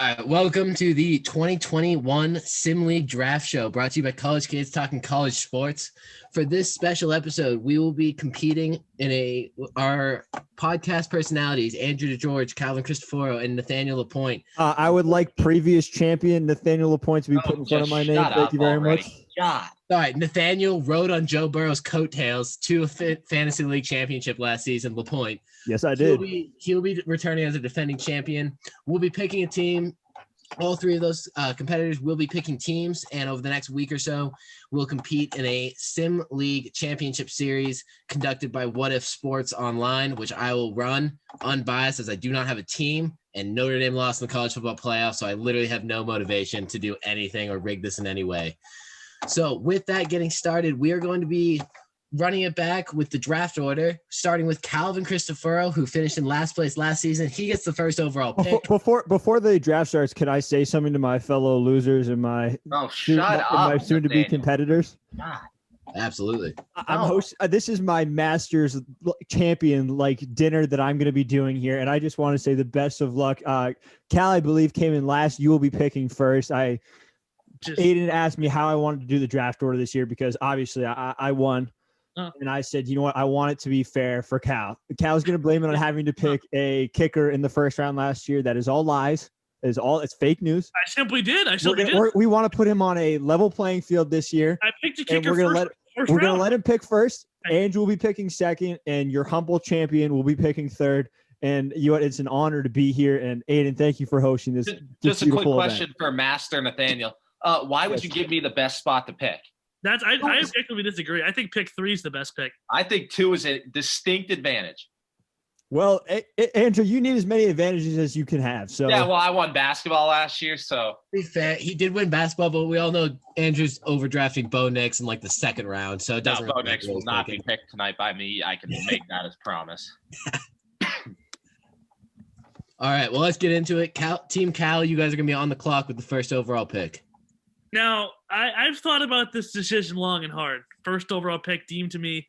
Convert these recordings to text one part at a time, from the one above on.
All right, welcome to the 2021 Sim League Draft Show, brought to you by College Kids Talking College Sports. For this special episode, we will be competing in our podcast personalities, Andrew DeGeorge, Calvin Cristoforo, and Nathaniel Lapointe. I would like previous champion Nathaniel Lapointe to be put in front of my name. Thank you very much. God. All right, Nathaniel rode on Joe Burrow's coattails to a fantasy league championship last season, Lapointe. Yes, I did. He'll be returning as a defending champion. We'll be picking a team. All three of those competitors will be picking teams, and over the next week or so, we'll compete in a Sim League Championship Series conducted by What If Sports Online, which I will run unbiased as I do not have a team, and Notre Dame lost in the college football playoff, so I literally have no motivation to do anything or rig this in any way. So with that getting started, we are going to be running it back with the draft order, starting with Calvin Cristoforo, who finished in last place last season. He gets the first overall pick. Before the draft starts, can I say something to my fellow losers and my soon-to-be competitors? God. Absolutely. This is my Masters champion dinner that I'm going to be doing here, and I just want to say the best of luck. Cal, I believe, came in last. You will be picking first. Aiden asked me how I wanted to do the draft order this year because obviously I won. And I said, you know what? I want it to be fair for Cal. Cal's going to blame it on having to pick a kicker in the first round last yeit's all lies. It's fake news. I simply did. We want to put him on a level playing field this year. I picked a kicker we're going to let him pick first. Andrew will be picking second, and your humble champion will be picking third. And it's an honor to be here. And Aiden, thank you for hosting this. Just a quick question for Master Nathaniel. Why would you give me the best spot to pick? I effectively disagree. I think pick 3 is the best pick. I think 2 is a distinct advantage. Well, Andrew, you need as many advantages as you can have. So yeah, well, I won basketball last year, so to be fair, he did win basketball, but we all know Andrew's overdrafting Bo Nix in the second round, so it doesn't. Bo Nix will not be picked tonight by me. I can make that as promise. All right, well, let's get into it. Team Cal, you guys are gonna be on the clock with the first overall pick. Now, I've thought about this decision long and hard. First overall pick deemed to me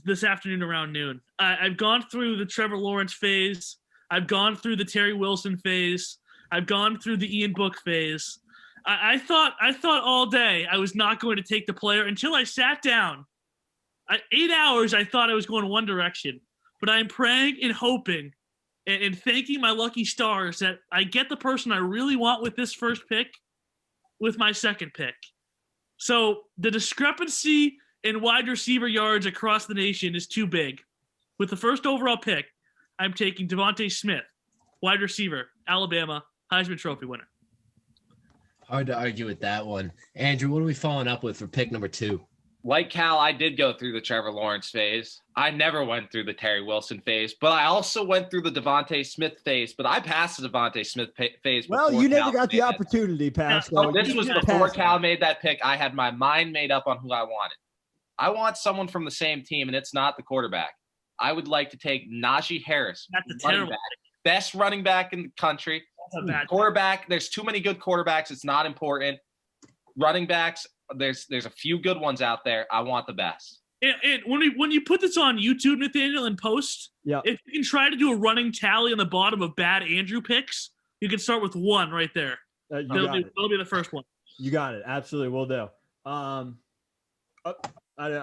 this afternoon around noon. I've gone through the Trevor Lawrence phase. I've gone through the Terry Wilson phase. I've gone through the Ian Book phase. I thought all day I was not going to take the player until I sat down. 8 hours, I thought I was going one direction. But I'm praying and hoping and thanking my lucky stars that I get the person I really want with this first pick with my second pick. So the discrepancy in wide receiver yards across the nation is too big. With the first overall pick, I'm taking Devontae Smith, wide receiver, Alabama, Heisman Trophy winner. Hard to argue with that one. Andrew, what are we following up with for pick number 2? Like Cal, I did go through the Trevor Lawrence phase. I never went through the Terry Wilson phase, but I also went through the Devontae Smith phase, but I passed the Devontae Smith phase. Well, you never got the opportunity, Pascal. This was before Cal made that pick. I had my mind made up on who I wanted. I want someone from the same team, and it's not the quarterback. I would like to take Najee Harris. That's a terrible pick. Best running back in the country. That's a bad quarterback. There's too many good quarterbacks. It's not important. Running backs, there's a few good ones out there. I want the best. And when you put this on YouTube, Nathaniel, and post, if you can try to do a running tally on the bottom of bad Andrew picks, you can start with 1 right there. That'll be the first one. You got it. Absolutely, will do. I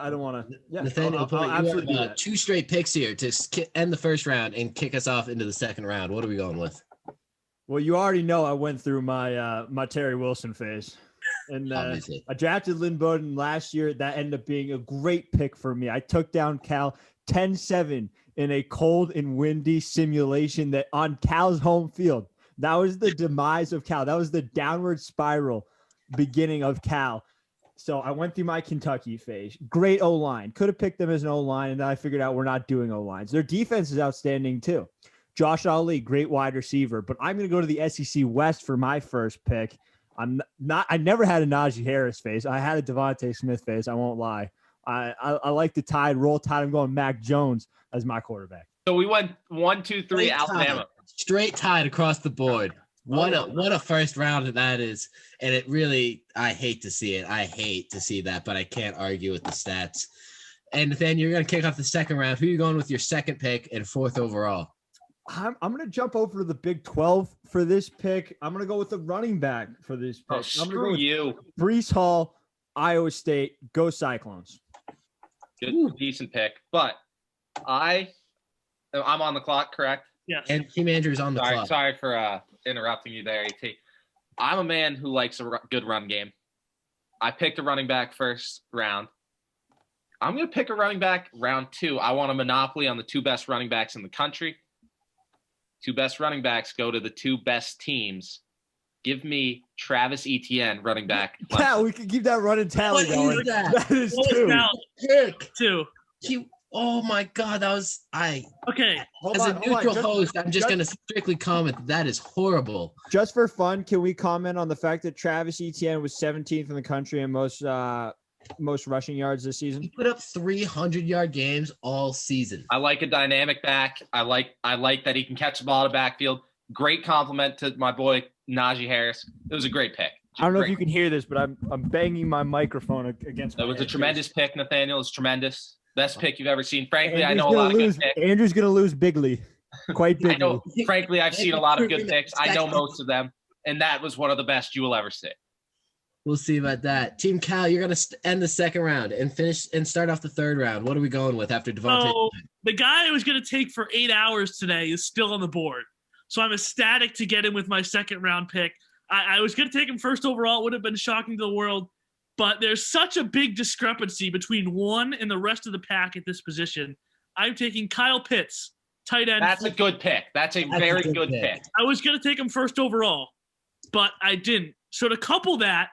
don't want to. Yeah, Nathaniel, I'll absolutely do 2 straight picks here to end the first round and kick us off into the second round. What are we going with? Well, you already know I went through my my Terry Wilson phase. And I drafted Lynn Bowden last year. That ended up being a great pick for me. I took down Cal 10-7 in a cold and windy simulation that on Cal's home field. That was the demise of Cal. That was the downward spiral beginning of Cal. So I went through my Kentucky phase. Great O-line. Could have picked them as an O-line, and then I figured out we're not doing O-lines. Their defense is outstanding too. Josh Ali, great wide receiver. But I'm going to go to the SEC West for my first pick. I never had a Najee Harris phase. I had a Devontae Smith phase. I won't lie. I like the roll tide. I'm going Mac Jones as my quarterback. So we went 1, 2, 3 Alabama. Straight tide across the board. What a first round that is. And it really, I hate to see it. I hate to see that, but I can't argue with the stats. And then you're going to kick off the second round. Who are you going with your second pick and 4th overall? I'm going to jump over to the Big 12 for this pick. I'm going to go with the running back for this pick. Oh, I'm going to go with you. Breece Hall, Iowa State. Go Cyclones. Good, decent pick. But I'm on the clock, correct? Yes. And Team Andrew's on the clock. Sorry for interrupting you there, AT. I'm a man who likes a good run game. I picked a running back first round. I'm going to pick a running back round 2. I want a monopoly on the 2 best running backs in the country. 2 best running backs go to the 2 best teams. Give me Travis Etienne, running back. Yeah, we can keep that running tally What going. is that? That is 2. Pick. 2. Oh my God, that was Okay. As a neutral host, I'm just going to strictly comment that is horrible. Just for fun, can we comment on the fact that Travis Etienne was 17th in the country in most rushing yards this season? He put up 300-yard games all season. I like a dynamic back. I like that he can catch the ball out of backfield. Great compliment to my boy Najee Harris. It was a great pick. I don't know if you can hear this, but I'm banging my microphone against. That was a tremendous pick, Nathaniel. It's tremendous. Best pick you've ever seen. Frankly, Andrew's I know a lot of good picks. Andrew's going to lose bigly, quite bigly. I know. Frankly, I've seen a lot of good picks. I know most of them, and that was one of the best you will ever see. We'll see about that. Team Cal, you're going to end the second round and start off the third round. What are we going with after Devontae? So the guy I was going to take for 8 hours today is still on the board. So I'm ecstatic to get him with my second round pick. I was going to take him first overall. It would have been shocking to the world. But there's such a big discrepancy between one and the rest of the pack at this position. I'm taking Kyle Pitts, tight end. That's a good pick. That's a very good pick. I was going to take him first overall, but I didn't. So to couple that,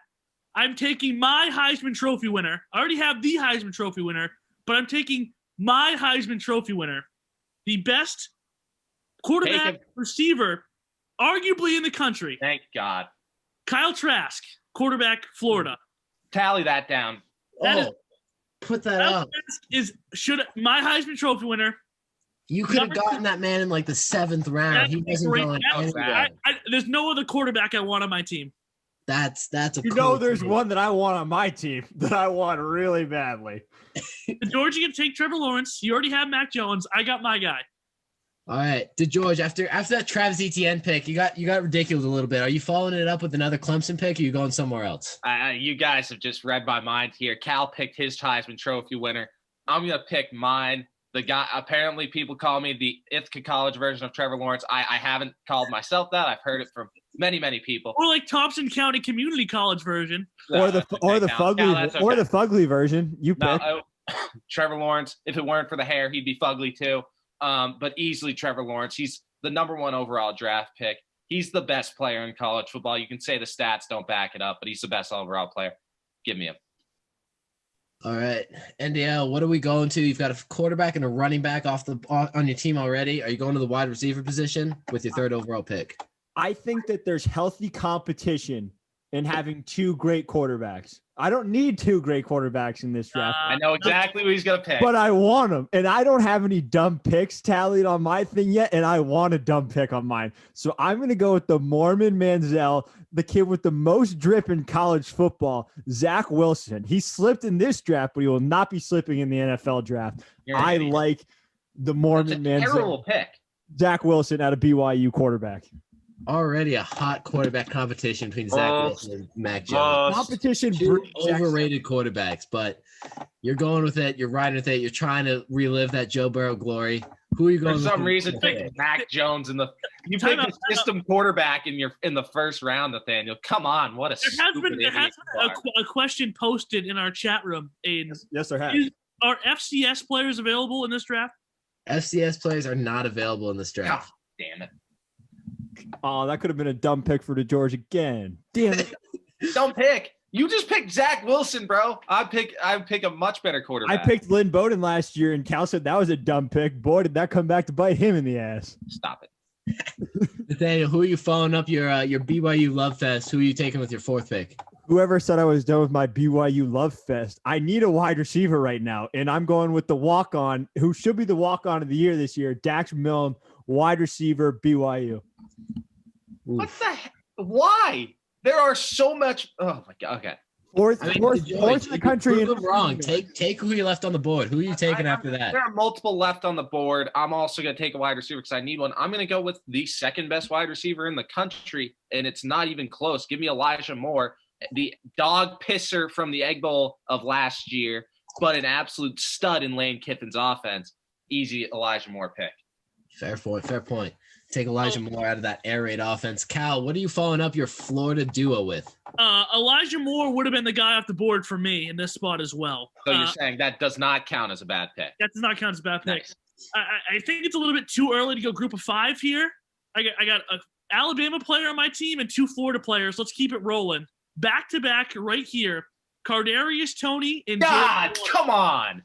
I'm taking my Heisman Trophy winner. I already have the Heisman Trophy winner, but I'm taking my Heisman Trophy winner, the best quarterback receiver, arguably in the country. Thank God. Kyle Trask, quarterback, Florida. Tally that down. Put that Kyle up. Trask is my Heisman Trophy winner. You could have gotten that man in like the 7th round. He wasn't going anywhere. There's no other quarterback I want on my team. That's a there's one that I want on my team that I want really badly. George, you can take Trevor Lawrence. You already have Mac Jones. I got my guy. All right, DeGeorge, after that Travis Etienne pick, you got ridiculous a little bit. Are you following it up with another Clemson pick, or are you going somewhere else? You guys have just read my mind here. Cal picked his Heisman Trophy winner. I'm gonna pick mine. The guy, apparently people call me the Ithaca College version of Trevor Lawrence. I haven't called myself that. I've heard it from many people. Or like Thompson County Community College version. Or the fugly version. You pick. Trevor Lawrence. If it weren't for the hair, he'd be fugly too. But easily Trevor Lawrence. He's the #1 overall draft pick. He's the best player in college football. You can say the stats don't back it up, but he's the best overall player. Give me him. All right, NDL, what are we going to? You've got a quarterback and a running back on your team already. Are you going to the wide receiver position with your 3rd overall pick? I think that there's healthy competition in having 2 great quarterbacks. I don't need 2 great quarterbacks in this draft. I know exactly who he's going to pick. But I want them. And I don't have any dumb picks tallied on my thing yet, and I want a dumb pick on mine. So I'm going to go with the Mormon Manziel, the kid with the most drip in college football, Zach Wilson. He slipped in this draft, but he will not be slipping in the NFL draft. I like the Mormon Manziel. Terrible pick. Zach Wilson out of BYU quarterback. Already a hot quarterback competition between Zach Wilson and Mac Jones. Competition, overrated quarterbacks, but you're going with it. You're riding with it. You're trying to relive that Joe Burrow glory. Who are you going? For some reason, pick Mac Jones you picked a system quarterback in the 1st round, Nathaniel. Come on, what a there has been a question posted in our chat room, Aiden. Yes, there has. Are FCS players available in this draft? FCS players are not available in this draft. Oh, damn it. Oh, that could have been a dumb pick for DeGeorge again. Damn it. Dumb pick. You just picked Zach Wilson, bro. I pick a much better quarterback. I picked Lynn Bowden last year, and Cal said that was a dumb pick. Boy, did that come back to bite him in the ass. Stop it. Nathaniel, who are you following up your BYU Love Fest? Who are you taking with your 4th pick? Whoever said I was done with my BYU Love Fest, I need a wide receiver right now, and I'm going with the walk-on, who should be the walk-on of the year this year, Dax Milne, wide receiver, BYU. What the heck? Why? There are so much. Oh my God. Okay. Fourth I mean, in the country. Prove them wrong. Take who you left on the board. Who are you taking after that? There are multiple left on the board. I'm also going to take a wide receiver because I need one. I'm going to go with the second best wide receiver in the country, and it's not even close. Give me Elijah Moore, the dog pisser from the Egg Bowl of last year, but an absolute stud in Lane Kiffin's offense. Easy Elijah Moore pick. Fair point. Take Elijah Moore out of that air raid offense. Cal, what are you following up your Florida duo with? Elijah Moore would have been the guy off the board for me in this spot as well. So you're saying that does not count as a bad pick? That does not count as a bad pick. Nice. I think it's a little bit too early to go group of 5 here. I got an Alabama player on my team and 2 Florida players. Let's keep it rolling. Back-to-back right here. Kadarius Toney and God, come on.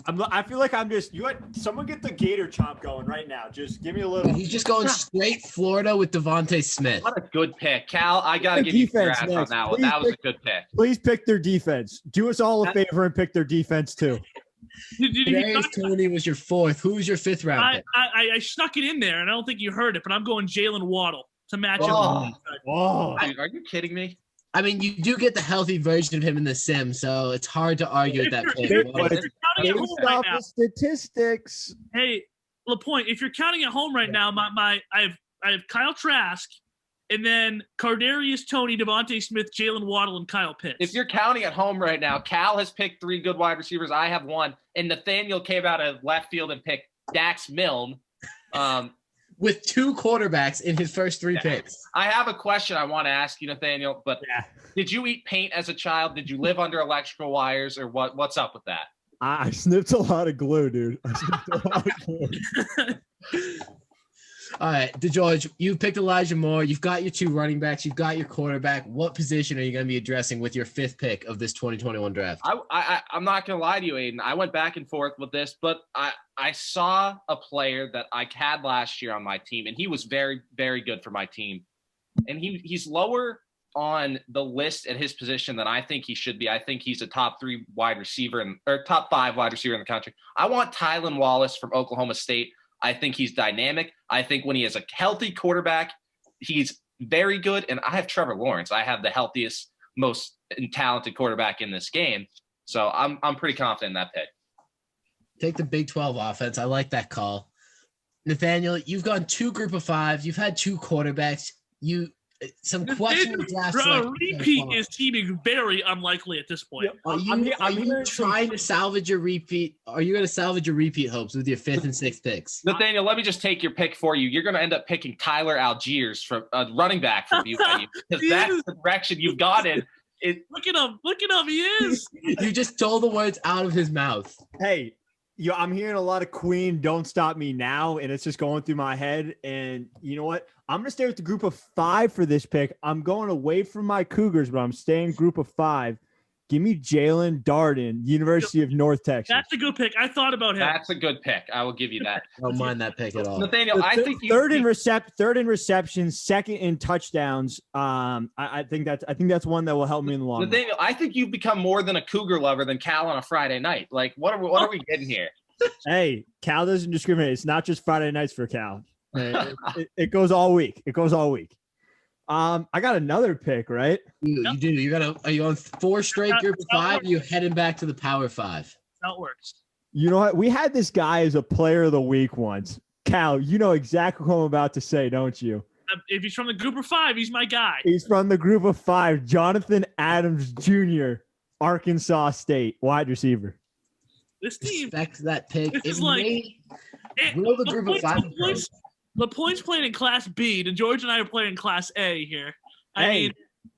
I feel like I'm just someone get the Gator chomp going right now. Just give me a little. He's just going straight Florida with Devontae Smith. What a good pick, Cal. I gotta give you congrats on that one. That was a good pick. Please pick their defense. Do us all a favor and pick their defense too. Kadarius Toney was your 4th. Who was your 5th round pick? I snuck it in there, and I don't think you heard it, but I'm going Jalen Waddle to match him. Oh. Dude, are you kidding me? I mean, you do get the healthy version of him in the sim, so it's hard to argue with that pick. Statistics. Hey, LaPointe, if you're counting at home right now, I have Kyle Trask, and then Kadarius Toney, Devontae Smith, Jalen Waddle, and Kyle Pitts. If you're counting at home right now, Cal has picked 3 good wide receivers. I have 1, and Nathaniel came out of left field and picked Dax Milne. With 2 quarterbacks in his first 3 picks. I have a question I want to ask you, Nathaniel, but did you eat paint as a child? Did you live under electrical wires, or what's up with that? I snipped a lot of glue, dude. All right, DeGeorge, you picked Elijah Moore. You've got your 2 running backs. You've got your quarterback. What position are you going to be addressing with your 5th pick of this 2021 draft? I'm not going to lie to you, Aiden. I went back and forth with this, but I saw a player that I had last year on my team, and he was very, very good for my team. And he's lower on the list at his position than I think he should be. I think he's a top 3 wide receiver or top 5 wide receiver in the country. I want Tylan Wallace from Oklahoma State. I think he's dynamic. I think when he has a healthy quarterback, he's very good. And I have Trevor Lawrence. I have the healthiest, most talented quarterback in this game. So I'm pretty confident in that pick. Take the Big 12 offense. I like that call. Nathaniel, you've gone 2 group of 5. You've had 2 quarterbacks. Some questions. Repeat is teaming very unlikely at this point. Are you trying to salvage your repeat? Are you going to salvage your repeat hopes with your 5th and 6th picks? Nathaniel, let me just take your pick for you. You're going to end up picking Tyler Algiers from running back from BYU because that's the direction you've gone in. Look at him. He is. You just stole the words out of his mouth. Hey. I'm hearing a lot of Queen, Don't Stop Me Now, and it's just going through my head. And you know what? I'm going to stay with the group of 5 for this pick. I'm going away from my Cougars, but I'm staying group of 5. Give me Jalen Darden, University of North Texas. That's a good pick. I thought about him. That's a good pick. I will give you that. I don't mind that pick at all. Nathaniel, I think third in receptions, 2nd in touchdowns. I think that's one that will help me in the long run. Nathaniel, I think you've become more than a Cougar lover than Cal on a Friday night. Like, what are we getting here? Hey, Cal doesn't discriminate. It's not just Friday nights for Cal. It goes all week. I got another pick, right? You do. Are you on 4 straight group of 5? Or are you heading back to the Power 5? That works. You know what? We had this guy as a player of the week once. Cal, you know exactly what I'm about to say, don't you? If he's from the group of 5, he's my guy. He's from the group of 5. Jonathan Adams Jr., Arkansas State, wide receiver. This team. Respect that pick. This is like. Will the group of 5 LaPointe's playing in Class B. And George and I are playing in Class A here. I mean,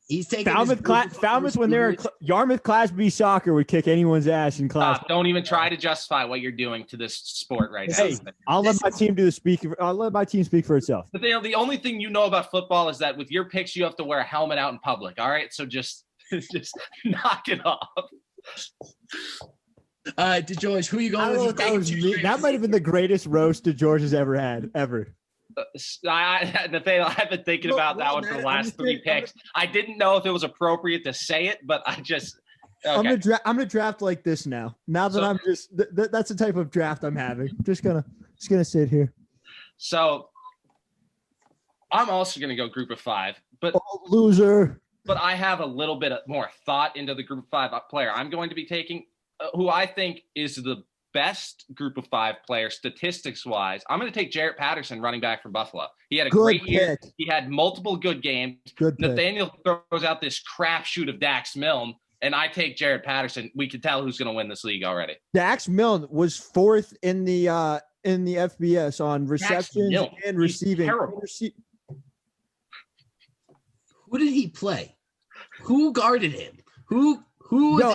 he's taking Falmouth when they're Yarmouth Class B soccer would kick anyone's ass in class. Don't even try to justify what you're doing to this sport right now. I'll let my team I'll let my team speak for itself. But the only thing you know about football is that with your picks, you have to wear a helmet out in public. All right, so just knock it off. DeGeorge, who are you going with? That might have been the greatest roast DeGeorge has ever had, ever. Nathaniel, I've been thinking about that one for the last 3 picks. I didn't know if it was appropriate to say it, but I just. Okay. I'm gonna draft like this now. Now that that's the type of draft I'm having. Just gonna sit here. So, I'm also gonna go group of 5, but loser. but I have a little bit more thought into the group of 5 player I'm going to be taking, who I think is the best group of 5 players statistics-wise. I'm going to take Jarrett Patterson, running back from Buffalo. He had a great year. He had multiple good games. Nathaniel throws out this crapshoot of Dax Milne, and I take Jarrett Patterson. We can tell who's going to win this league already. Dax Milne was 4th in the FBS on receptions and receiving. Who did he play? Who guarded him? Who?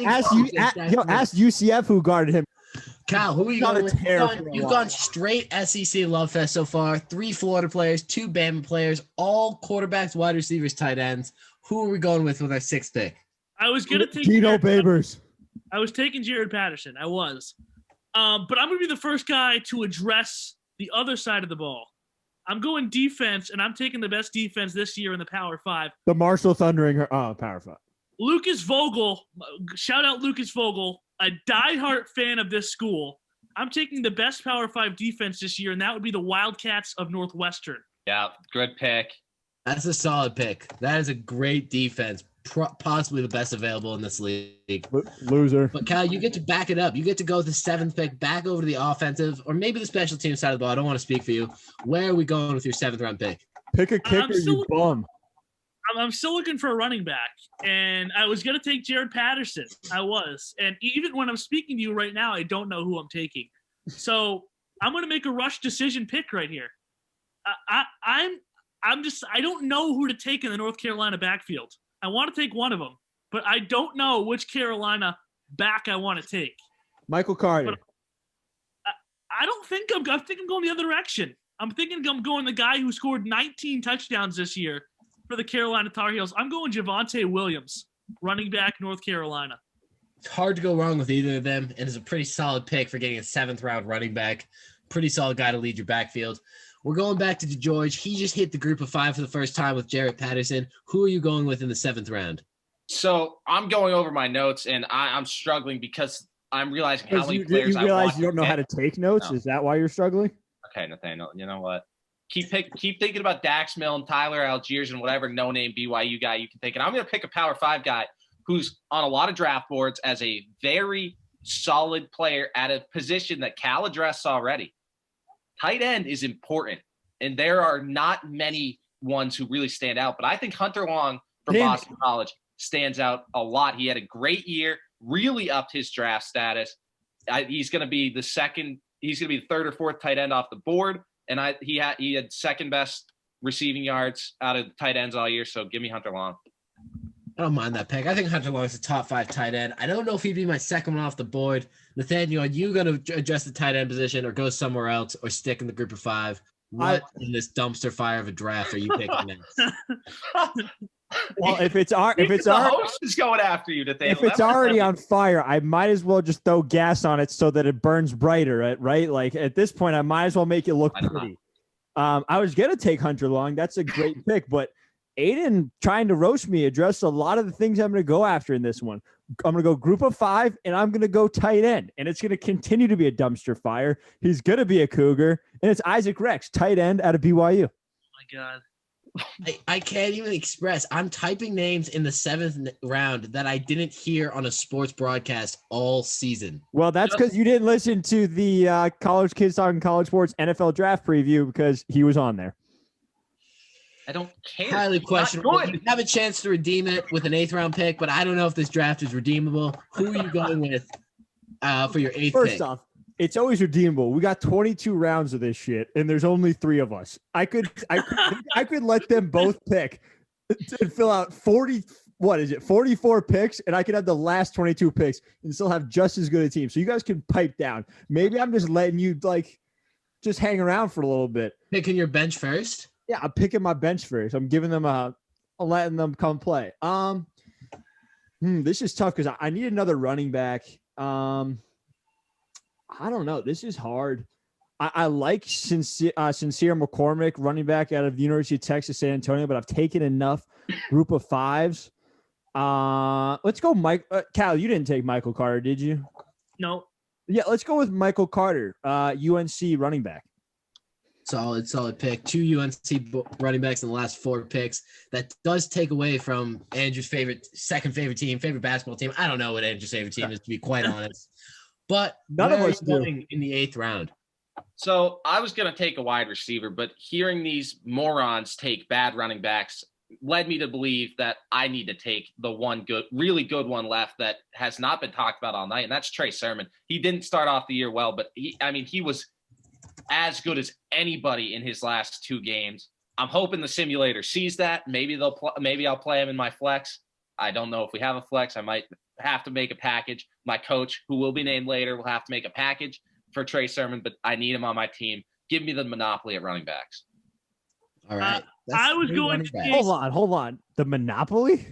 Ask UCF who guarded him. Cal, who are you going with? You've gone straight SEC love fest so far. 3 Florida players, 2 Bama players, all quarterbacks, wide receivers, tight ends. Who are we going with our 6th pick? I was going to take Gino Babers. I was taking Jared Patterson. I was. But I'm going to be the first guy to address the other side of the ball. I'm going defense, and I'm taking the best defense this year in the Power 5. The Marshall Thundering Power 5. Lucas Vogel, shout out Lucas Vogel, a diehard fan of this school. I'm taking the best Power 5 defense this year, and that would be the Wildcats of Northwestern. Yeah, good pick. That's a solid pick. That is a great defense, possibly the best available in this league. Loser. But, Cal, you get to back it up. You get to go with the 7th pick back over to the offensive or maybe the special team side of the ball. I don't want to speak for you. Where are we going with your 7th-round pick? Pick a kicker, you bum. I'm still looking for a running back, and I was going to take Jared Patterson. I was. And even when I'm speaking to you right now, I don't know who I'm taking. So I'm going to make a rush decision pick right here. I don't know who to take in the North Carolina backfield. I want to take one of them, but I don't know which Carolina back I want to take. Michael Carter. But I think I'm going the other direction. I'm thinking I'm going the guy who scored 19 touchdowns this year for the Carolina Tar Heels. I'm going Javonte Williams, running back, North Carolina. It's hard to go wrong with either of them, and it's a pretty solid pick for getting a 7th-round running back. Pretty solid guy to lead your backfield. We're going back to DeGeorge. He just hit the group of 5 for the first time with Jarrett Patterson. Who are you going with in the 7th round? So I'm going over my notes, and I'm struggling because I'm realizing how many players I want. You realize you don't know how to take notes? No. Is that why you're struggling? Okay, Nathaniel, you know what? Keep thinking about Dax Milne, Tyler Algiers, and whatever no-name BYU guy you can think. And I'm going to pick a Power 5 guy who's on a lot of draft boards as a very solid player at a position that Cal addressed already. Tight end is important, and there are not many ones who really stand out. But I think Hunter Long from Boston College stands out a lot. He had a great year, really upped his draft status. He's going to be the 3rd or 4th tight end off the board. And he had second best receiving yards out of the tight ends all year. So give me Hunter Long. I don't mind that pick. I think Hunter Long is a top 5 tight end. I don't know if he'd be my second one off the board. Nathaniel, are you going to address the tight end position or go somewhere else or stick in the group of 5? What in this dumpster fire of a draft are you picking next? Well, if it's the host is going after you, Nathaniel. If it's already on fire, I might as well just throw gas on it so that it burns brighter, right? Like at this point, I might as well make it look pretty. I was gonna take Hunter Long. That's a great pick, but Aiden trying to roast me addressed a lot of the things I'm gonna go after in this one. I'm gonna go group of 5, and I'm gonna go tight end, and it's gonna continue to be a dumpster fire. He's gonna be a Cougar, and it's Isaac Rex, tight end out of BYU. Oh my God. I can't even express. I'm typing names in the 7th round that I didn't hear on a sports broadcast all season. Well, that's because you didn't listen to the College Kids Talking College Sports NFL Draft preview because he was on there. I don't care. Highly questionable. You have a chance to redeem it with an 8th-round pick, but I don't know if this draft is redeemable. Who are you going with for your 8th pick? First off, it's always redeemable. We got 22 rounds of this shit, and there's only 3 of us. I could let them both pick and fill out 44 picks, and I could have the last 22 picks and still have just as good a team. So you guys can pipe down. Maybe I'm just letting you just hang around for a little bit. Picking your bench first? Yeah, I'm picking my bench first. I'm giving them I'm letting them come play. This is tough because I need another running back. I don't know. This is hard. I like Sincere McCormick, running back out of the University of Texas, San Antonio, but I've taken enough group of 5s. Let's go, Mike. Cal, you didn't take Michael Carter, did you? No. Yeah, let's go with Michael Carter, UNC running back. Solid pick. 2 UNC running backs in the last 4 picks. That does take away from Andrew's second favorite team, favorite basketball team. I don't know what Andrew's favorite team is, to be quite honest. But none of us do. In the 8th round. So I was going to take a wide receiver, but hearing these morons take bad running backs led me to believe that I need to take the one really good one left that has not been talked about all night, and that's Trey Sermon. He didn't start off the year well, but he was as good as anybody in his last 2 games. I'm hoping the simulator sees that. Maybe I'll play him in my flex. I don't know if we have a flex. I might have to make a package. My coach, who will be named later, will have to make a package for Trey Sermon, but I need him on my team. Give me the monopoly at running backs. All right. I was going to take... Hold on. The monopoly?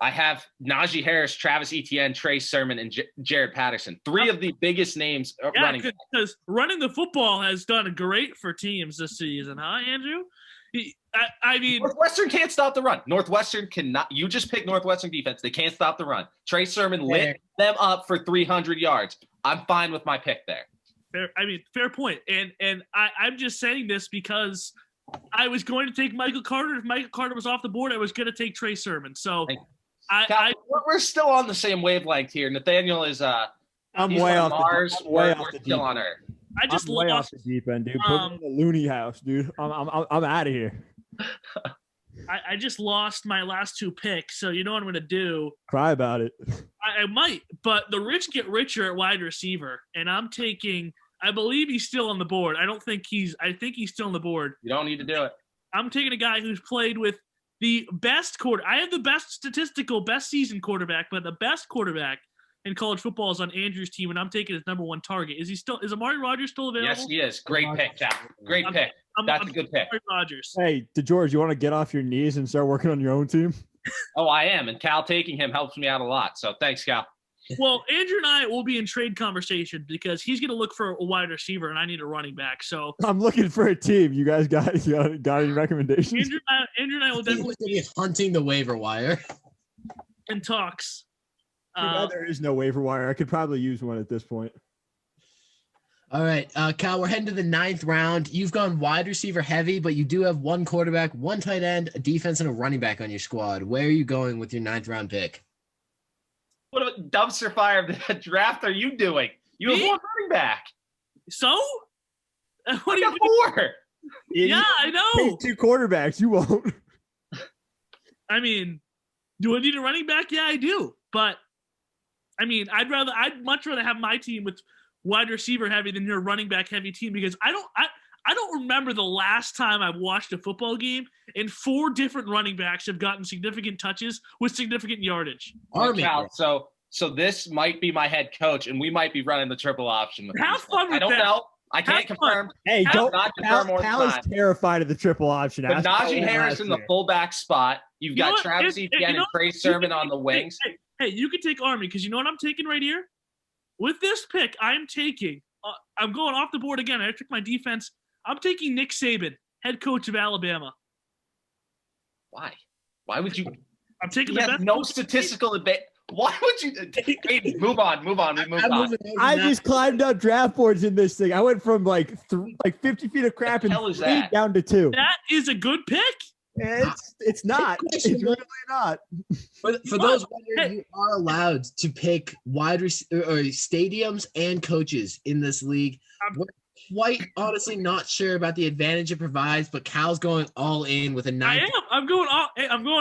I have Najee Harris, Travis Etienne, Trey Sermon, and Jared Patterson. 3 of the biggest names running backs. Because running the football has done great for teams this season, huh, Andrew? I mean, Northwestern can't stop the run. Northwestern cannot. You just pick Northwestern defense. They can't stop the run. Trey Sermon lit them up for 300 yards. I'm fine with my pick there. Fair point. And I'm just saying this because I was going to take Michael Carter. If Michael Carter was off the board, I was going to take Trey Sermon. So we're still on the same wavelength here. Nathaniel is I'm way off Mars. We're still on Earth. I'm way off the deep end, dude. Put me in the loony house, dude. I'm out of here. I just lost my last 2 picks, so you know what I'm going to do. Cry about it. I might, but the rich get richer at wide receiver, and I'm taking. I believe he's still on the board. I think he's still on the board. You don't need to do it. I'm taking a guy who's played with the best I have the best season quarterback, but the best quarterback in college football is on Andrew's team, and I'm taking his number 1 target. Is Amari Rodgers still available? Yes, he is. Great pick, Cal. Great pick. That's a good pick. Amari Rodgers. Hey, DeGeorge, you want to get off your knees and start working on your own team? Oh, I am, and Cal taking him helps me out a lot. So thanks, Cal. Well, Andrew and I will be in trade conversation because he's going to look for a wide receiver, and I need a running back. So I'm looking for a team. You guys got any recommendations? Andrew and I will definitely be hunting the waiver wire in talks. There is no waiver wire. I could probably use one at this point. All right, Cal, we're heading to the 9th round. You've gone wide receiver heavy, but you do have 1 quarterback, 1 tight end, a defense, and a running back on your squad. Where are you going with your 9th round pick? What a dumpster fire of the draft are you doing? You have 1 running back. So? What do you got 4? Yeah, I know. 2 quarterbacks. You won't. I mean, do I need a running back? Yeah, I do. But I mean, I'd much rather have my team with wide receiver heavy than your running back heavy team because I don't remember the last time I've watched a football game and 4 different running backs have gotten significant touches with significant yardage. So this might be my head coach, and we might be running the triple option. Have fun with that. I don't know. I can't confirm. Hey, Cal is terrified of the triple option. But Najee Harris in the fullback spot. You've got Travis Etienne and Trey Sermon on the wings. Hey, you can take Army because you know what I'm taking right here? With this pick, I'm going off the board again. I took my defense. I'm taking Nick Saban, head coach of Alabama. Why? Why would you? I'm taking the best. No statistical advantage. Why would you? Move on. We move on. I just climbed up draft boards in this thing. I went from like 50 feet of crap and down to 2. That is a good pick. It's not. It's really not. For those wondering, you are allowed to pick wide receiver or stadiums and coaches in this league. We're quite honestly not sure about the advantage it provides, but Cal's going all in with a 9. I am. I'm going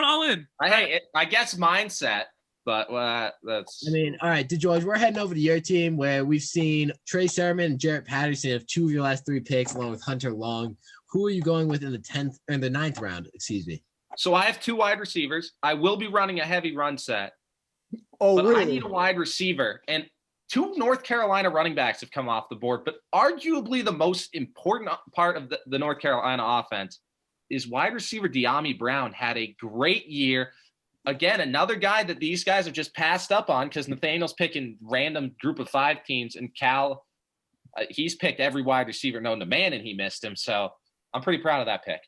all in. I guess mindset, but that's. I mean, all right, DeGeorge, we're heading over to your team where we've seen Trey Sermon and Jarrett Patterson have 2 of your last 3 picks, along with Hunter Long. Who are you going with in the 10th or the 9th round? Excuse me. So I have 2 wide receivers. I will be running a heavy run set. Oh, but really? I need a wide receiver, and 2 North Carolina running backs have come off the board. But arguably the most important part of the North Carolina offense is wide receiver De'Ami Brown had a great year. Again, another guy that these guys have just passed up on because Nathaniel's picking random group of 5 teams, and Cal, he's picked every wide receiver known to man, and he missed him. So I'm pretty proud of that pick.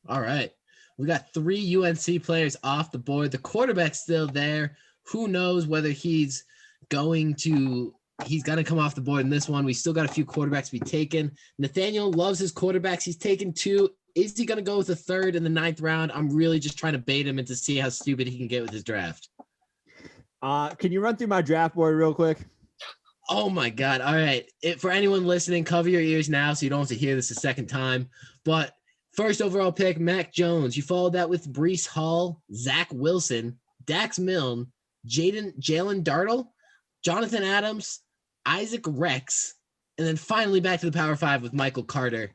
All right. We got 3 UNC players off the board. The quarterback's still there. Who knows whether he's going to he's going to come off the board in this one. We still got a few quarterbacks to be taken. Nathaniel loves his quarterbacks. He's taken 2. Is he going to go with the 3rd in the 9th round? I'm really just trying to bait him and to see how stupid he can get with his draft. Can you run through my draft board real quick? Oh my God. All right. For anyone listening, cover your ears now so you don't have to hear this a second time. But first overall pick, Mac Jones. You followed that with Breece Hall, Zach Wilson, Dax Milne, Jalen Dartle, Jonathan Adams, Isaac Rex, and then finally back to the Power 5 with Michael Carter.